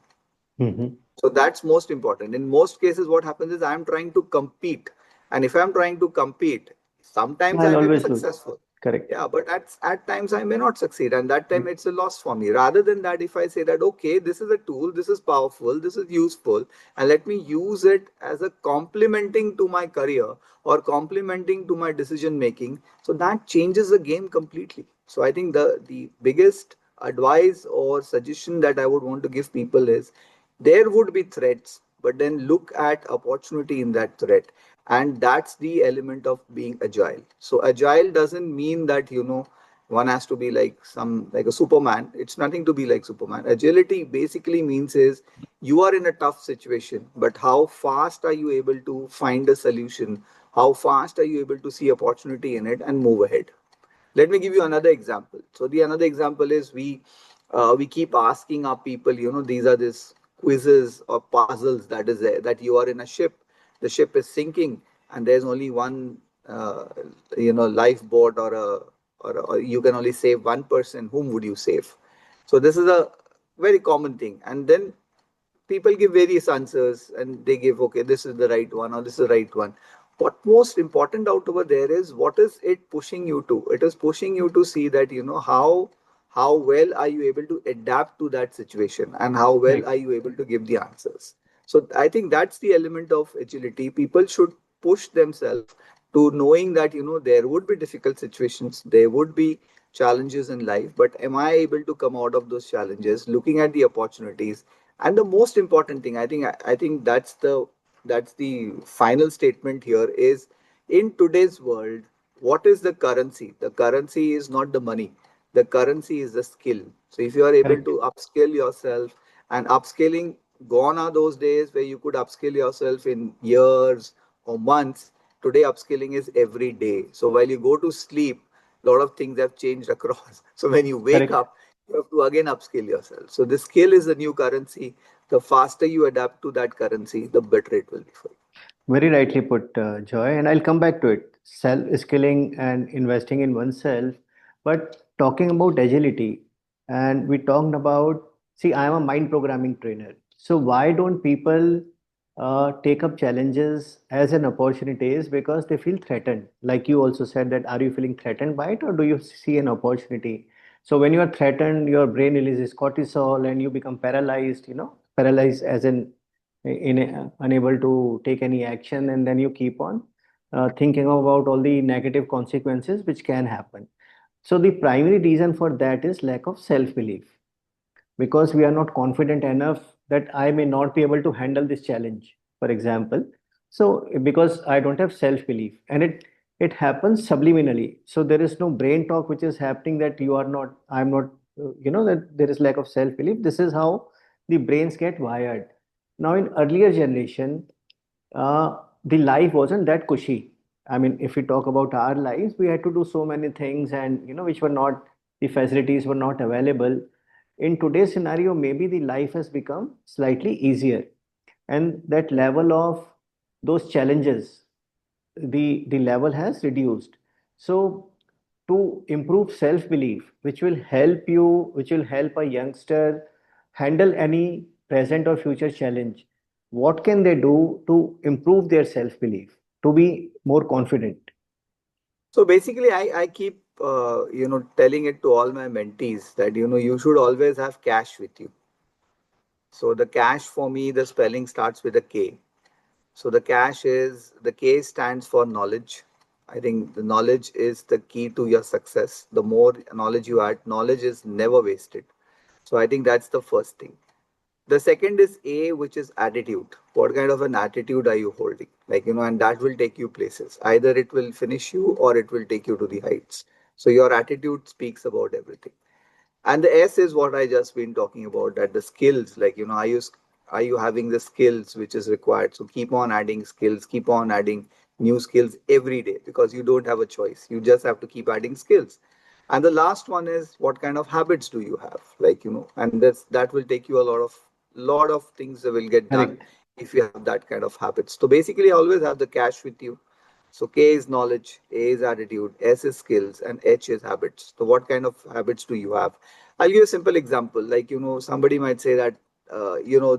Hmm. So that's most important. In most cases, what happens is I'm trying to compete. And if I'm trying to compete, sometimes I'll I may be always lose. successful. Correct. Yeah, but at times I may not succeed. And that time it's a loss for me. Rather than that, if I say that, okay, this is a tool, this is powerful, this is useful, and let me use it as a complementing to my career or complementing to my decision making. So that changes the game completely. So I think the biggest advice or suggestion that I would want to give people is there would be threats, but then look at opportunity in that threat. And that's the element of being agile. So agile doesn't mean that, one has to be like a Superman. It's nothing to be like Superman. Agility basically means is you are in a tough situation, but how fast are you able to find a solution? How fast are you able to see opportunity in it and move ahead? Let me give you another example. So the another example is we keep asking our people, these are these quizzes or puzzles that is there, that you are in a ship, the ship is sinking, and there's only one lifeboat, or you can only save one person. Whom would you save? So this is a very common thing, and then people give various answers and they give, okay, this is the right one or this is the right one. What most important out over there is what is it pushing you to? It is pushing you to see that, how well are you able to adapt to that situation, and how well Correct. are you able to give the answers. So I think that's the element of agility. People should push themselves to knowing that, there would be difficult situations, there would be challenges in life, but am I able to come out of those challenges, looking at the opportunities? And the most important thing, I think that's the final statement here is, in today's world, what is the currency? The currency is not the money. The currency is the skill. So if you are able Correct. to upskill yourself, and upskilling, gone are those days where you could upskill yourself in years or months. Today, upskilling is every day. So while you go to sleep, a lot of things have changed across. So when you wake Correct. up, you have to again upskill yourself. So the skill is the new currency. The faster you adapt to that currency, the better it will be for you. Very rightly put, Joy. And I'll come back to it. Self-skilling and investing in oneself. But talking about agility, and we talked about, see, I'm a mind programming trainer. So why don't people take up challenges as an opportunity? Is because they feel threatened. Like you also said that, are you feeling threatened by it, or do you see an opportunity? So when you are threatened, your brain releases cortisol and you become paralyzed, paralyzed as unable to take any action, and then you keep on thinking about all the negative consequences which can happen. So the primary reason for that is lack of self belief, because we are not confident enough that I may not be able to handle this challenge, for example. So because I don't have self belief, and it happens subliminally. So there is no brain talk which is happening that you are not, I'm not, that there is lack of self belief. This is how the brains get wired. Now in earlier generation, the life wasn't that cushy. I mean, if we talk about our lives, we had to do so many things, and which were not, the facilities were not available. in today's scenario, maybe the life has become slightly easier, and that level of those challenges, the level has reduced. So to improve self belief, which will help you, which will help a youngster handle any present or future challenge, what can they do to improve their self belief, to be more confident? So basically, I keep telling it to all my mentees that you should always have cash with you. So the cash for me, the spelling starts with a K. So the K stands for knowledge. I think the knowledge is the key to your success. The more knowledge you add, knowledge is never wasted. So I think that's the first thing. The second is A, which is attitude. What kind of an attitude are you holding? And that will take you places. Either it will finish you or it will take you to the heights. So your attitude speaks about everything. And the S is what I just been talking about, that the skills, are you having the skills which is required? So keep on adding skills, keep on adding new skills every day, because you don't have a choice. You just have to keep adding skills. And the last one is, what kind of habits do you have? And that will take you a lot of things that will get done Correct. if you have that kind of habits. So basically always have the cash with you. So K is knowledge, A is attitude, S is skills, and H is habits. So what kind of habits do you have? I'll give you a simple example. Somebody might say that,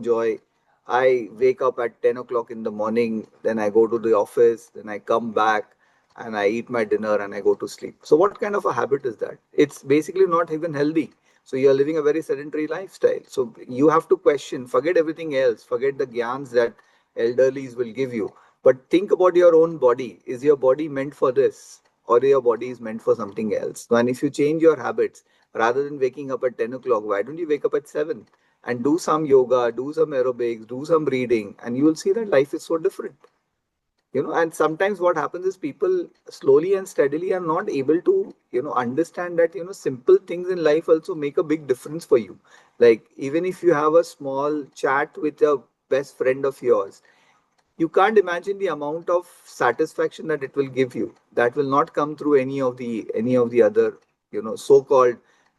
Joy, I wake up at 10 o'clock in the morning, then I go to the office, then I come back and I eat my dinner and I go to sleep. So what kind of a habit is that? It's basically not even healthy. So you're living a very sedentary lifestyle. So you have to question, forget everything else, forget the gyans that elderlies will give you. But think about your own body. Is your body meant for this? Or your body is meant for something else? So, and if you change your habits, rather than waking up at 10 o'clock, why don't you wake up at 7 and do some yoga, do some aerobics, do some reading, and you will see that life is so different. And sometimes what happens is people slowly and steadily are not able to understand that simple things in life also make a big difference for you. Like, even if you have a small chat with a best friend of yours, you can't imagine the amount of satisfaction that it will give you. That will not come through any of the other so-called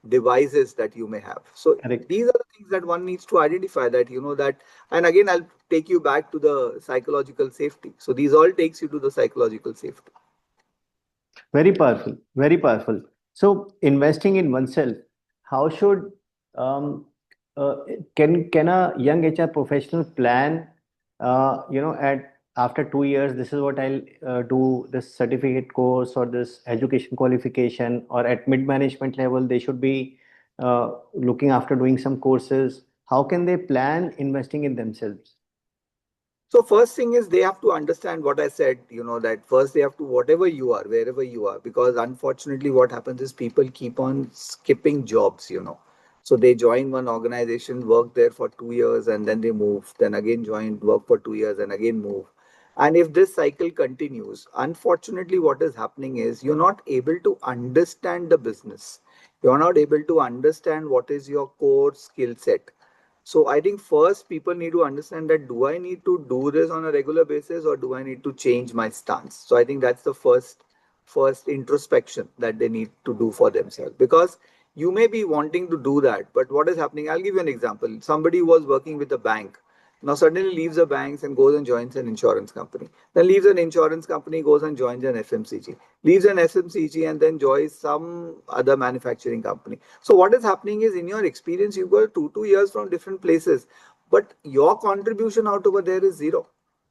devices that you may have. So Correct. these are the things that one needs to identify, that that. And again, I'll take you back to the psychological safety. So these all takes you to the psychological safety. Very powerful, very powerful. So investing in oneself, how should um, uh, can a young HR professional plan? At after 2 years, this is what I'll do. This certificate course or this education qualification, or at mid management level, they should be looking after doing some courses. How can they plan investing in themselves? So first thing is, they have to understand what I said, that first they have to, whatever you are, wherever you are, because unfortunately what happens is people keep on skipping jobs. So they join one organization, work there for 2 years, and then they move, then again join, work for 2 years and again move. And if this cycle continues, unfortunately what is happening is you're not able to understand the business. You're not able to understand what is your core skill set. So I think first people need to understand that, do I need to do this on a regular basis or do I need to change my stance? So I think that's the first introspection that they need to do for themselves, because you may be wanting to do that, but what is happening? I'll give you an example. Somebody was working with a bank, now suddenly leaves the banks and goes and joins an insurance company. Then leaves an insurance company, goes and joins an FMCG. Leaves an FMCG and then joins some other manufacturing company. So what is happening is, in your experience, you've got two years from different places, but your contribution out over there is zero.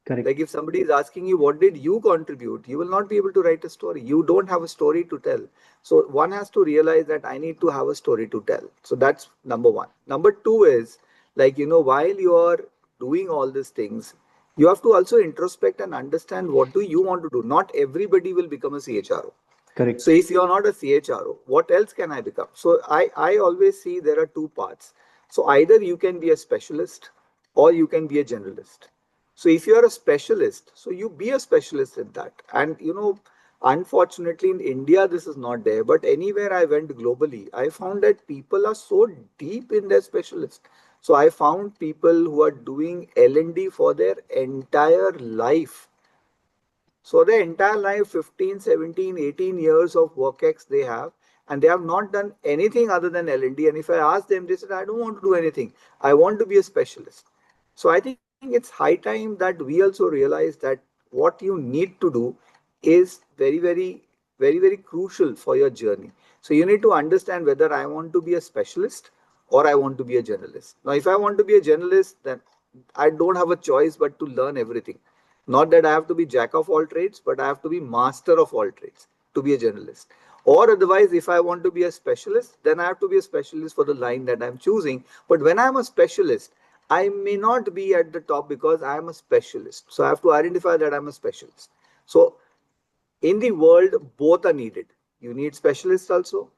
Like, Correct. if somebody is asking you, what did you contribute? You will not be able to write a story. You don't have a story to tell. So one has to realize that I need to have a story to tell. So that's number one. Number two is, while you are doing all these things, you have to also introspect and understand, what do you want to do? Not everybody will become a CHRO. So Correct. if you're not a CHRO, what else can I become? So I always see there are two paths. So either you can be a specialist or you can be a generalist. So if you're a specialist, so you be a specialist in that. And unfortunately in India this is not there, but anywhere I went globally, I found that people are so deep in their specialist. So I found people who are doing L&D for their entire life. So the entire life, 15, 17, 18 years of work ex they have, and they have not done anything other than L&D. And if I ask them, they said, I don't want to do anything. I want to be a specialist. So I think it's high time that we also realize that what you need to do is very crucial for your journey. So you need to understand whether I want to be a specialist or I want to be a generalist. Now, if I want to be a generalist, then I don't have a choice but to learn everything. Not that I have to be jack of all trades, but I have to be master of all trades to be a generalist. Or otherwise, if I want to be a specialist, then I have to be a specialist for the line that I'm choosing. But when I'm a specialist, I may not be at the top because I am a specialist. So I have to identify that I'm a specialist. So in the world, both are needed. You need specialists also,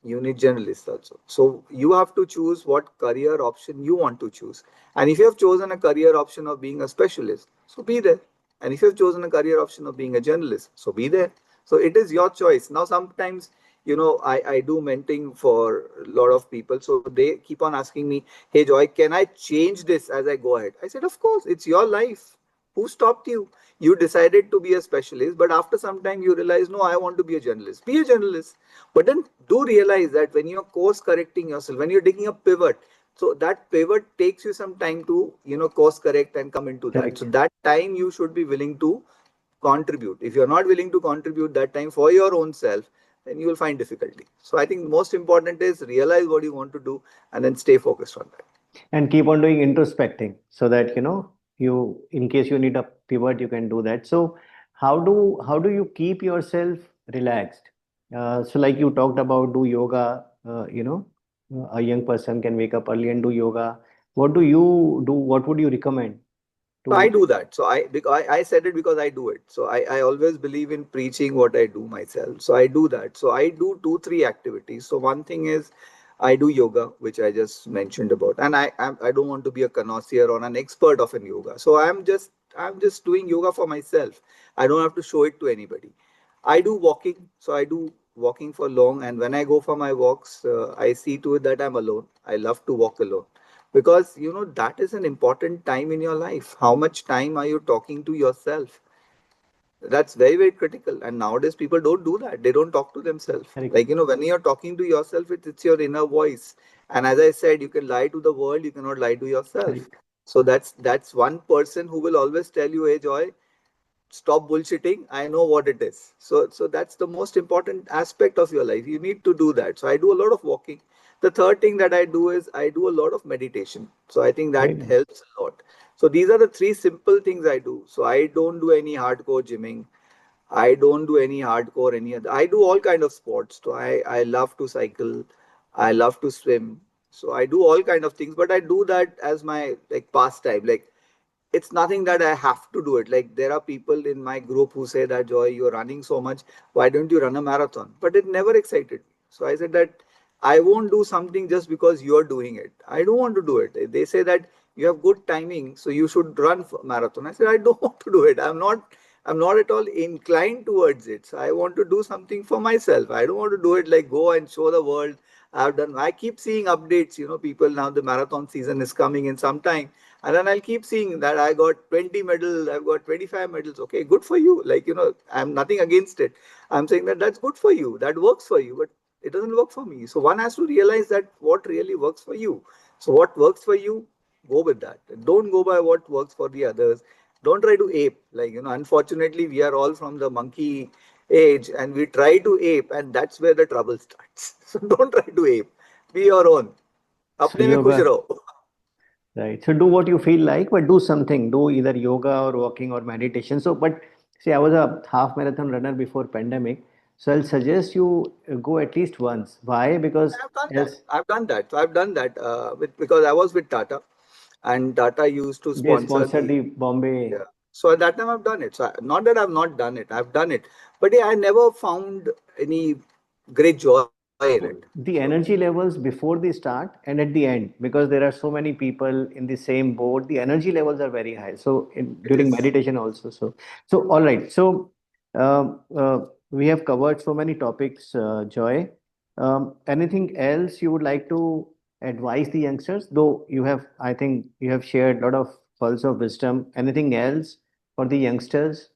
you need generalists also. So you have to choose what career option you want to choose. And if you have chosen a career option of being a specialist, so be there. And if you have chosen a career option of being a journalist, so be there. So it is your choice. Now, sometimes, I do mentoring for a lot of people. So they keep on asking me, hey, Joy, can I change this as I go ahead? I said, of course, it's your life. Who stopped you? You decided to be a specialist, but after some time you realize, no, I want to be a journalist. Be a journalist. But then do realize that when you're course correcting yourself, when you're taking a pivot, so that pivot takes you some time to, course correct and come into that. So Correct. that time you should be willing to contribute. If you're not willing to contribute that time for your own self, then you will find difficulty. So I think most important is realize what you want to do and then stay focused on that. And keep on doing introspecting so that you, in case you need a pivot, you can do that. So how do you keep yourself relaxed? So like you talked about, do yoga. A young person can wake up early and do yoga. What do you do? What would you recommend So I to? do that. So I said it because I do it. So I always believe in preaching what I do myself. So I do that. So I do two, three activities. So one thing is I do yoga, which I just mentioned about. And I don't want to be a connoisseur or an expert of an yoga. So I'm just doing yoga for myself. I don't have to show it to anybody. I do walking. So I do walking for long. And when I go for my walks, I see to it that I'm alone. I love to walk alone because that is an important time in your life. How much time are you talking to yourself? That's very critical, and nowadays people don't do that. They don't talk to themselves. Correct. Like, when you're talking to yourself, it's your inner voice. And as I said, you can lie to the world, you cannot lie to yourself. Correct. So that's one person who will always tell you, hey, Joy, stop bullshitting. I know what it is. So that's the most important aspect of your life. You need to do that. So I do a lot of walking. The third thing that I do is I do a lot of meditation. So I think Very that nice. helps a lot. So these are the three simple things I do. So I don't do any hardcore gymming. I don't do any hardcore any other. I do all kind of sports. So I love to cycle. I love to swim. So I do all kind of things, but I do that as my like pastime. Like, it's nothing that I have to do it. Like, there are people in my group who say that, Joy, you're running so much. Why don't you run a marathon? But it never excited me. So I said that I won't do something just because you're doing it. I don't want to do it. They say that you have good timing, so you should run for marathon. I said I don't want to do it. I'm not at all inclined towards it. So I want to do something for myself. I don't want to do it like go and show the world I've done. I keep seeing updates, people now the marathon season is coming in some time. And then I'll keep seeing that I got 20 medals, I've got 25 medals. Okay, good for you. Like, I'm nothing against it. I'm saying that that's good for you. That works for you, but it doesn't work for me. So one has to realize that what really works for you. So what works for you, go with that. Don't go by what works for the others. Don't try to ape. Like, unfortunately, we are all from the monkey age and we try to ape, and that's where the trouble starts. So don't try to ape. Be your own. So अपने में खुश yoga. रहो. Right. So do what you feel like, but do something. Do either yoga or walking or meditation. So, but see, I was a half marathon runner before pandemic. So I'll suggest you go at least once. Why? Because I've done that. as I've done that. So I've done that because I was with Tata, and Tata used to they sponsor sponsor the. the Bombay. Yeah. So at that time I've done it. So not that I've not done it. I've done it, but yeah, I never found any great joy in it. So The energy levels before the start and at the end, because there are so many people in the same boat, the energy levels are very high. So it during is. meditation also. So all right. So we have covered so many topics, Joy. Anything else you would like to advise the youngsters? Though you have, I think you have shared a lot of pearls of wisdom. Anything else for the youngsters?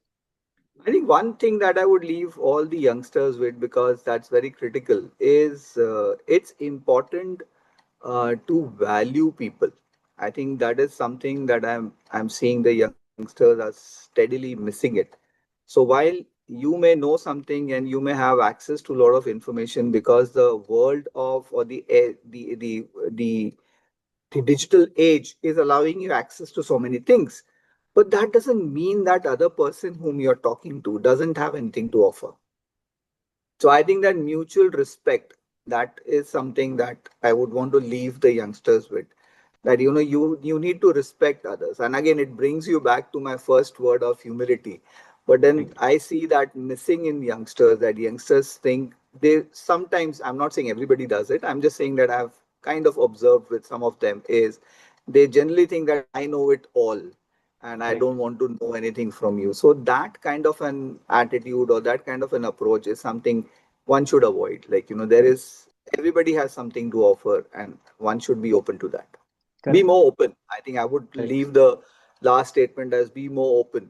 I think one thing that I would leave all the youngsters with, because that's very critical, is it's important to value people. I think that is something that I'm seeing the youngsters are steadily missing it. So while you may know something and you may have access to a lot of information, because the world of or the digital age is allowing you access to so many things, but that doesn't mean that other person whom you're talking to doesn't have anything to offer. So I think that mutual respect, that is something that I would want to leave the youngsters with. That you need to respect others. And again, it brings you back to my first word of humility. But then Right. I see that missing in youngsters, that youngsters think they sometimes, I'm not saying everybody does it, I'm just saying that I've kind of observed with some of them is they generally think that I know it all and I Correct. don't want to know anything from you. So that kind of an attitude or that kind of an approach is something one should avoid. Like, there Correct. is, everybody has something to offer and one should be open to that. Be Correct. more open. I think I would Correct. leave the last statement as be more open.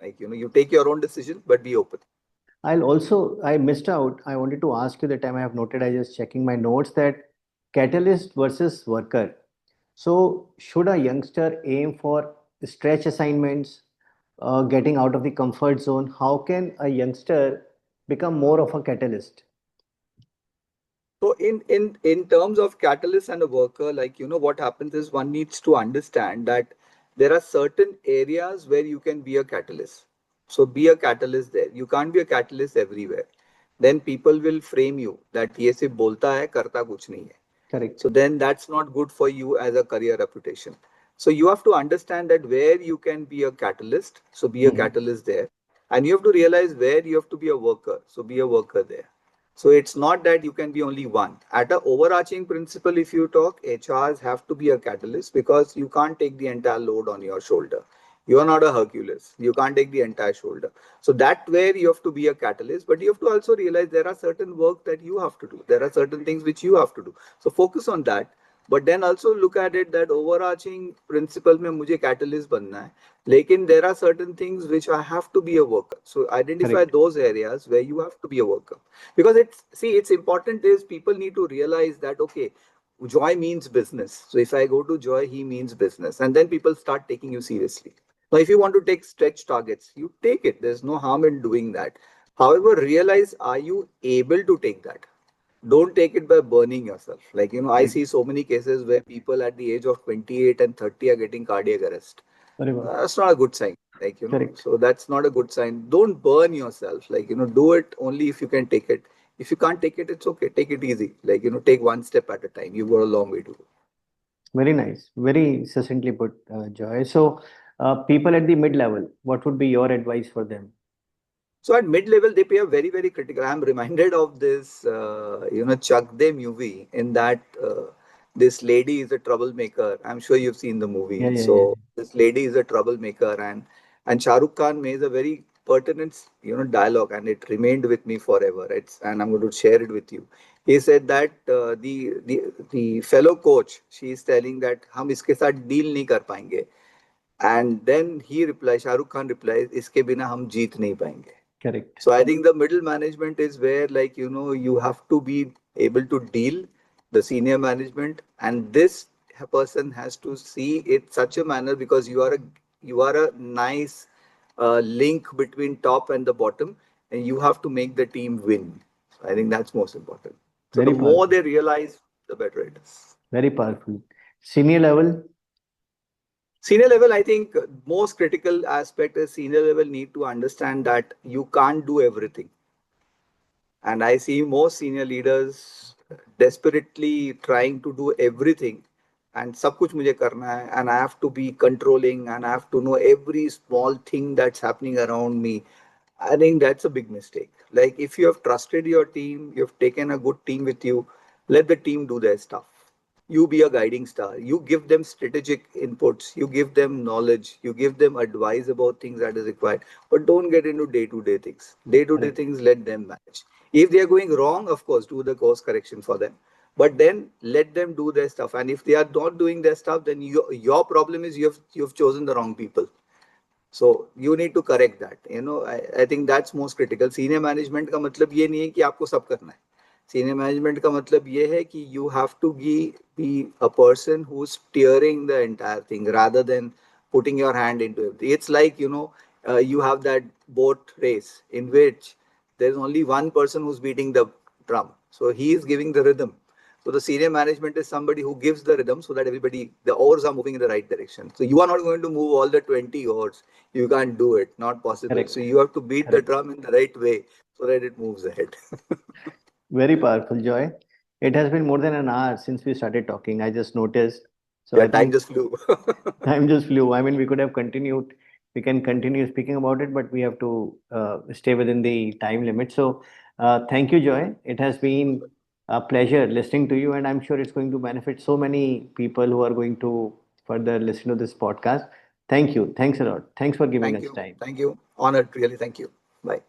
Like, you take your own decision, but be open. I missed out. I wanted to ask you the time I have noted, I just checking my notes that catalyst versus worker. So, should a youngster aim for stretch assignments, getting out of the comfort zone? How can a youngster become more of a catalyst? So in terms of catalyst and a worker, like what happens is one needs to understand that there are certain areas where you can be a catalyst. So be a catalyst there. You can't be a catalyst everywhere. Then people will frame you that ये सिर्फ बोलता है करता कुछ नहीं है. Correct. So then that's not good for you as a career reputation. So you have to understand that where you can be a catalyst, so be a Mhm. catalyst there. And you have to realize where you have to be a worker, so be a worker there. So it's not that you can be only one. At an overarching principle, if you talk, HRs have to be a catalyst because you can't take the entire load on your shoulder. You are not a Hercules. You can't take the entire shoulder. So that where you have to be a catalyst, but you have to also realize there are certain work that you have to do. There are certain things which you have to do. So focus on that. But then also look at it that overarching principle में मुझे catalyst बनना है. लेकिन there are certain things which I have to be a worker. So identify Correct. those areas where you have to be a worker. Because it's important is people need to realize that, okay, Joy means business. So if I go to Joy, he means business. And then people start taking you seriously. Now, if you want to take stretch targets, you take it. There's no harm in doing that. However, realize, are you able to take that? Don't take it by burning yourself. Like, I Correct. see so many cases where people at the age of 28 and 30 are getting cardiac arrest. Very well. That's not a good sign. Like, Correct. so that's not a good sign. Don't burn yourself. Like, do it only if you can take it. If you can't take it, it's okay. Take it easy. Like, take one step at a time. You've got a long way to go. Very nice. Very succinctly put, Joy. So, people at the mid level, what would be your advice for them? So at mid-level, they pay a very, very critical. I'm reminded of this, Chuck Day movie in that this lady is a troublemaker. I'm sure you've seen the Yeah, movie. yeah, yeah. So this lady is a troublemaker, and Shah Rukh Khan makes a very pertinent, dialogue, and it remained with me forever. And I'm going to share it with you. He said that the fellow coach, she is telling that हम इसके साथ deal नहीं कर पाएंगे. And then he replies, Shah Rukh Khan replies, इसके बिना हम जीत नहीं पाएंगे. Correct. So I think the middle management is where, like, you have to be able to deal the senior management, and this person has to see it such a manner because you are a nice link between top and the bottom, and you have to make the team win. So I think that's most important. So the Very more powerful. they realize, the better it is. Very powerful. Senior level. Senior level, I think most critical aspect is senior level need to understand that you can't do everything. And I see most senior leaders desperately trying to do everything and सब कुछ मुझे करना है and I have to be controlling and I have to know every small thing that's happening around me. I think that's a big mistake. Like if you have trusted your team, you've taken a good team with you, let the team do their stuff. You be a guiding star. You give them strategic inputs. You give them knowledge. You give them advice about things that is required. But don't get into day-to-day things. Day-to-day Correct. things, let them manage. If they are going wrong, of course, do the course correction for them. But then let them do their stuff. And if they are not doing their stuff, then your problem is you've chosen the wrong people. So you need to correct that. I think that's most critical. Senior management का मतलब ये नहीं है कि आपको सब करना है. Senior management का मतलब ये है कि you have to be a person who's steering the entire thing rather than putting your hand into it. It's like, you have that boat race in which there's only one person who's beating the drum. So he is giving the rhythm. So the senior management is somebody who gives the rhythm so that the oars are moving in the right direction. So you are not going to move all the 20 oars. You can't do it. Not possible. So Correct. you have to beat the Correct. drum in the right way so that it moves ahead. Very powerful, Joy. It has been more than an hour since we started talking. I just noticed. So Yeah, I time think just flew. time just flew. I mean, we could have continued. We can continue speaking about it, but we have to stay within the time limit. So, thank you, Joy. It has been a pleasure listening to you, and I'm sure it's going to benefit so many people who are going to further listen to this podcast. Thank you. Thanks a lot. Thanks for giving Thank us you. time. Thank you. Honored, really. Thank you. Bye.